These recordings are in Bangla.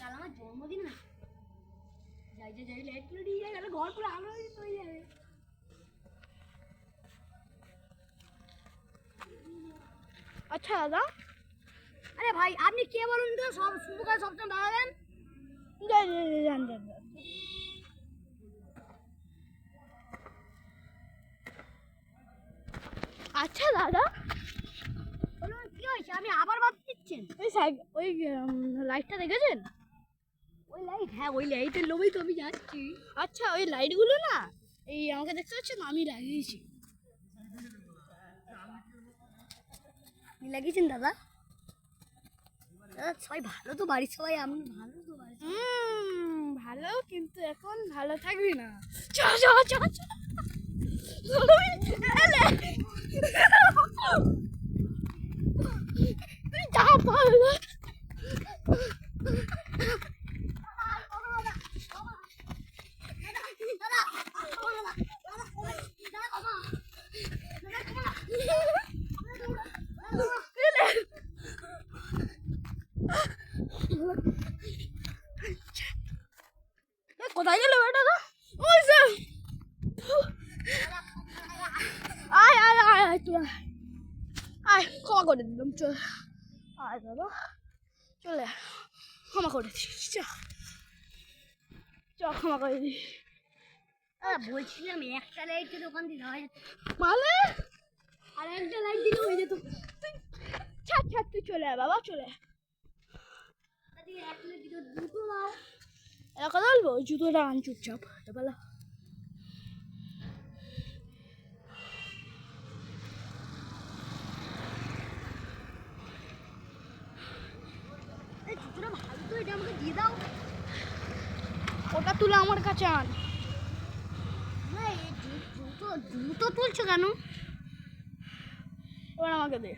কাল আমার জন্মদিন না, যাই লাইট করে দিয়ে যাই, তাহলে ঘর পুরো আলোকিত হয়ে যাবে। আচ্ছা দাদা, আরে ভাই আপনি কে বলুন তো, সব শুভ কাজ সবসময় বাড়াবেন। যান। আচ্ছা দাদা, বলুন কি হয়েছে, আপনি আবার বাদ দিচ্ছেন? ওই লাইটটা দেখেছেন? ওই লাইট? হ্যাঁ ওই লাইটের লোভেই তো আমি যাচ্ছি। আচ্ছা ওই লাইটগুলো না, এই আমাকে দেখতে পাচ্ছেন, আমি লাগিয়েছি। আপনি লাগিয়েছেন দাদা? দাদা সবাই ভালো তো, বাড়ির সবাই আপনি ভালো তো বাড়ির সবাই? ভালো, কিন্তু এখন ভালো থাকবি না। চ তুই যা পারলা। কোথায় গেল বেটা? ওই যে আয় তুই আয়, ক্ষমা করে দিলাম, চল আয় দাদা, চলে ক্ষমা করে দিস, চ ক্ষমা করে দিস। বলছিলাম একটা লাইটের দোকান দিলে হয় যেত, মানে আর একটা লাইট দিলে হয়ে যেত। ছাড় তুই চলে আয় বাবা, চলে আয়। এক লাইট দিলে দুটো দাও। এরা কথা বলবো, জুতোটা আন চুপচাপ বলো। জুতোটা ভালো তো, এটা আমাকে দিয়ে দাও। ওটা তুলে আমার কাছে আন। জুতো তুলছো কেন? এবার আমাকে দে।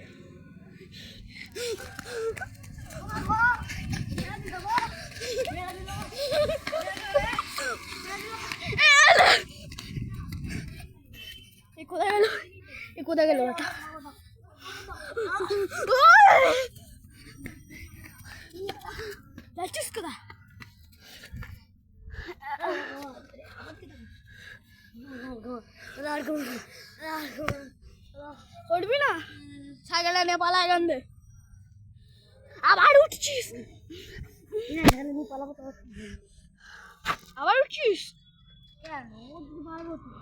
কোথায় গেল ওটা? যাচ্ছিস কোথায়? উঠবি না? সাইকেলে নিয়ে পালা এখান থেকে। আবার উঠছিস? আবার উঠছিস? কেন পারবো তো।